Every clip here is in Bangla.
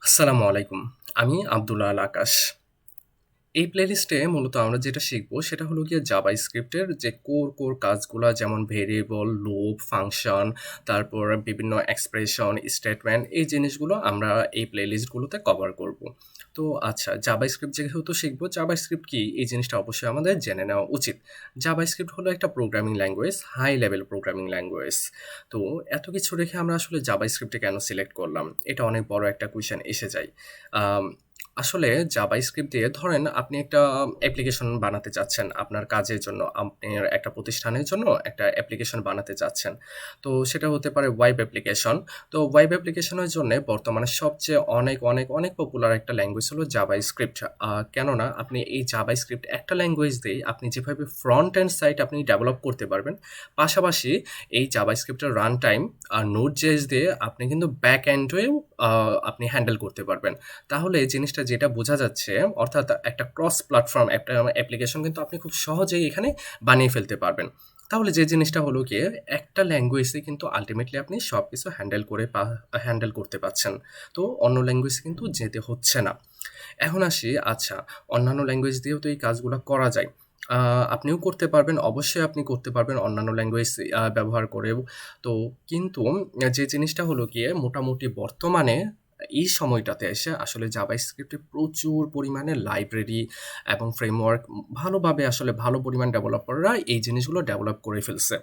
আসসালামু আলাইকুম। আমি আব্দুল্লাহ আল আকাশ। এই প্লেলিস্টে মূলত আমরা যেটা শিখব সেটা হলো গিয়ে জাভাস্ক্রিপ্টের যে কোর কাজগুলা যেমন ভেরিয়েবল, লুপ, ফাংশন, তারপর বিভিন্ন এক্সপ্রেশন, স্টেটমেন্ট এই জিনিসগুলো আমরা এই প্লেলিস্টগুলোতে কভার করব। তো আচ্ছা, জাভাস্ক্রিপ্ট যেহেতু শিখব, জাভাস্ক্রিপ্ট কি এই জিনিসটা অবশ্যই আমাদের জেনে নেওয়া উচিত। জাভাস্ক্রিপ্ট হলো একটা programming language, high level programming language. তো এত কিছু রেখে আমরা আসলে জাভাস্ক্রিপ্টে কেন সিলেক্ট করলাম? এটা অনেক বড় একটা কোয়েশ্চেন এসে যায়। আম আসলে জাভাস্ক্রিপ্ট দিয়ে ধরেন আপনি একটা অ্যাপ্লিকেশন বানাতে চাচ্ছেন আপনার কাজের জন্য, আপনার একটা প্রতিষ্ঠানের জন্য একটা অ্যাপ্লিকেশন বানাতে চাচ্ছেন। তো সেটা হতে পারে ওয়েব অ্যাপ্লিকেশন। তো ওয়েব অ্যাপ্লিকেশনের জন্য বর্তমানে সবচেয়ে অনেক পপুলার একটা ল্যাঙ্গুয়েজ হলো জাভাস্ক্রিপ্ট। কেননা আপনি এই জাভাস্ক্রিপ্ট একটা ল্যাঙ্গুয়েজ দিয়েই আপনি যেভাবে ফ্রন্ট এন্ড সাইট আপনি ডেভেলপ করতে পারবেন, পাশাপাশি এই জাভাস্ক্রিপ্টের রান টাইম আর নোড.জেএস দিয়ে আপনি কিন্তু ব্যাক এন্ডেও আপনি হ্যান্ডেল করতে পারবেন। তাহলে এই জিনিসটা যেটা বোঝা যাচ্ছে, অর্থাৎ একটা ক্রস প্ল্যাটফর্ম একটা অ্যাপ্লিকেশন কিন্তু আপনি খুব সহজেই এখানে বানিয়ে ফেলতে পারবেন। তাহলে যে জিনিসটা হলো গিয়ে একটা ল্যাঙ্গুয়েজে কিন্তু আল্টিমেটলি আপনি সবকিছু হ্যান্ডেল করতে পারছেন। তো অন্য ল্যাঙ্গুয়েজ কিন্তু যেতে হচ্ছে না। এখন আসি, আচ্ছা, অন্যান্য ল্যাঙ্গুয়েজ দিয়েও তো এই কাজগুলো করা যায়। আপনিও করতে পারবেন, অবশ্যই আপনি করতে পারবেন অন্যান্য ল্যাঙ্গুয়েজ ব্যবহার করেও। তো কিন্তু যে জিনিসটা হলো গিয়ে মোটামুটি বর্তমানে এই সময়টাতে এসে আসলে জাভাস্ক্রিপ্টে প্রচুর পরিমাণে লাইব্রেরি এবং ফ্রেমওয়ার্ক ভালোভাবে আসলে ভালো পরিমাণ ডেভেলপাররা এই জিনিসগুলো ডেভেলপ করে ফেলছে।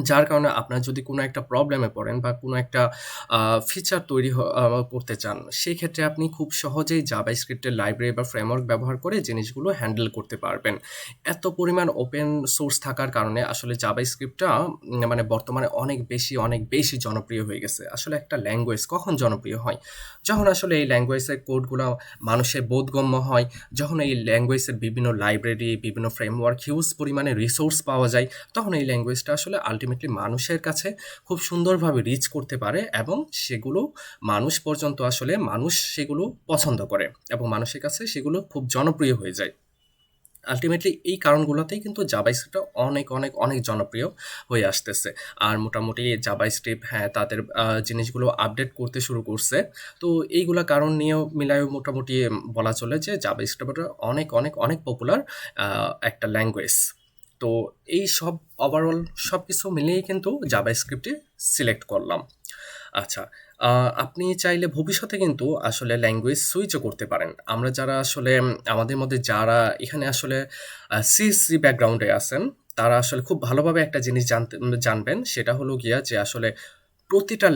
যার কারণে আপনার যদি কোনো একটা প্রবলেমে পড়েন বা কোনো একটা ফিচার তৈরি করতে চান, সেক্ষেত্রে আপনি খুব সহজেই জাভাস্ক্রিপ্টের লাইব্রেরি বা ফ্রেমওয়ার্ক ব্যবহার করে জিনিসগুলো হ্যান্ডেল করতে পারবেন। এত পরিমাণ ওপেন সোর্স থাকার কারণে আসলে জাভাস্ক্রিপ্টটা মানে বর্তমানে অনেক বেশি জনপ্রিয় হয়ে গেছে। আসলে একটা ল্যাঙ্গুয়েজ কখন জনপ্রিয় হয়? যখন আসলে এই ল্যাঙ্গুয়েজের কোডগুলা মানুষের বোধগম্য হয়, যখন এই ল্যাঙ্গুয়েজের বিভিন্ন লাইব্রেরি, বিভিন্ন ফ্রেমওয়ার্ক হিউজ পরিমাণে রিসোর্স পাওয়া যায়, তখন এই ল্যাঙ্গুয়েজটা আসলে আল্টিমেটলি মানুষের কাছে খুব সুন্দরভাবে রিচ করতে পারে এবং সেগুলো মানুষ সেগুলো পছন্দ করে এবং মানুষের কাছে সেগুলো খুব জনপ্রিয় হয়ে যায়। আল্টিমেটলি এই কারণগুলোতেই কিন্তু জাভাস্ক্রিপ্টটা অনেক জনপ্রিয় হয়ে আসতেছে। আর মোটামুটি জাভাস্ক্রিপ্ট, হ্যাঁ, তাদের জিনিসগুলো আপডেট করতে শুরু করছে। তো এইগুলা কারণ নিয়েও মিলায়েও মোটামুটি বলা চলে যে জাভাস্ক্রিপ্টটা অনেক পপুলার একটা ল্যাঙ্গুয়েজ। তো এই সব ওভারঅল সবকিছু মিলিয়েই কিন্তু জাভাস্ক্রিপ্টে সিলেক্ট করলাম। আচ্ছা, আপনি চাইলে ভবিষ্যতে কিন্তু আসলে ল্যাঙ্গুয়েজ সুইচও করতে পারেন। আমরা যারা আসলে আমাদের মধ্যে যারা এখানে আসলে সিএসসি ব্যাকগ্রাউন্ডে আছেন, তারা আসলে খুব ভালোভাবে একটা জিনিস জানবেন, সেটা হলো গিয়া যে আসলে প্রতিটা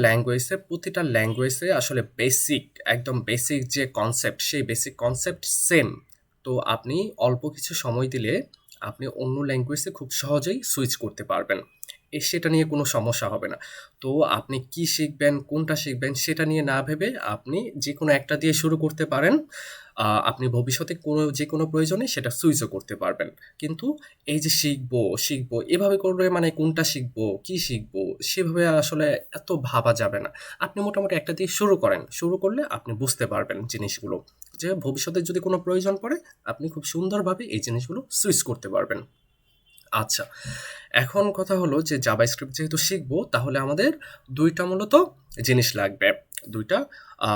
ল্যাঙ্গুয়েজে আসলে একদম বেসিক যে কনসেপ্ট, সেই বেসিক কনসেপ্ট সেম। তো আপনি অল্প কিছু সময় দিলে আপনি অন্য ল্যাঙ্গুয়েজে খুব সহজেই সুইচ করতে পারবেন। সেটা নিয়ে কোনো সমস্যা হবে না। তো আপনি কি শিখবেন, কোনটা শিখবেন সেটা নিয়ে না ভেবে আপনি যেকোনো একটা দিয়ে শুরু করতে পারেন। আপনি ভবিষ্যতে যেকোনো প্রয়োজনে সেটা সুইচও করতে পারবেন। কিন্তু এই যে শিখবো এভাবে করলে মানে কোনটা শিখবো, কি শিখবো সেভাবে আসলে এত ভাবা যাবে না। আপনি মোটামুটি একটা দিয়ে শুরু করেন। শুরু করলে আপনি বুঝতে পারবেন জিনিসগুলো। যে ভবিষ্যতে যদি কোনো প্রয়োজন পড়ে আপনি খুব সুন্দরভাবে এই জিনিসগুলো সুইচ করতে পারবেন। আচ্ছা, এখন কথা হলো যে জাভাস্ক্রিপ্ট যেহেতু শিখবো, তাহলে আমাদের ২ টা মূলত জিনিস লাগবে। ২ টা আ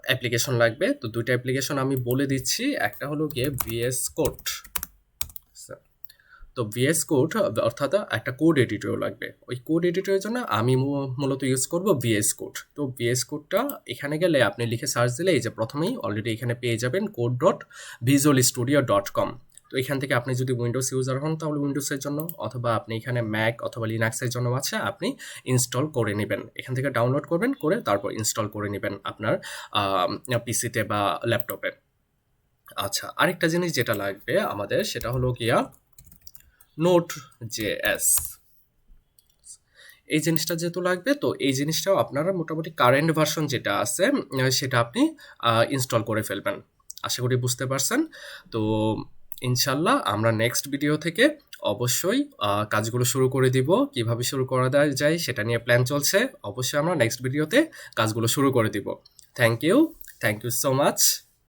অ্যাপ্লিকেশন লাগবে। তো ২ টা অ্যাপ্লিকেশন আমি বলে দিচ্ছি। একটা হলো গিয়ে VS কোড। তো VS কোড অর্থাৎ একটা কোড এডিটর লাগবে। ওই কোড এডিটরের জন্য আমি মূলত ইউজ করব VS কোড। তো VS কোডটা এখানে গেলে আপনি লিখে সার্চ দিলে এই যে প্রথমেই অলরেডি এখানে পেয়ে যাবেন code.visualstudio.com। তো এখান থেকে আপনি যদি উইন্ডোজ ইউজার হন তাহলে উইন্ডোজের জন্য, অথবা আপনি এখানে ম্যাক অথবা লিনাক্সের জন্য আছে, আপনি ইনস্টল করে নেবেন। এখান থেকে ডাউনলোড করবেন, করে তারপর ইনস্টল করে নেবেন আপনার পিসিতে বা ল্যাপটপে। আচ্ছা, আরেকটা জিনিস যেটা লাগবে আমাদের সেটা হলো গিয়া নোট.js। এই জিনিসটা যেহেতু লাগবে, তো এই জিনিসটাও আপনারা মোটামুটি কারেন্ট ভার্সন যেটা আছে সেটা আপনি ইনস্টল করে ফেলবেন। আশা করি বুঝতে পারছেন। তো ইনশাল্লাহ আমরা নেক্সট ভিডিও থেকে অবশ্যই কাজগুলো শুরু করে দিব। কিভাবে শুরু করা যায় সেটা নিয়ে প্ল্যান চলছে। অবশ্যই আমরা নেক্সট ভিডিওতে কাজগুলো শুরু করে দিব। Thank you so much.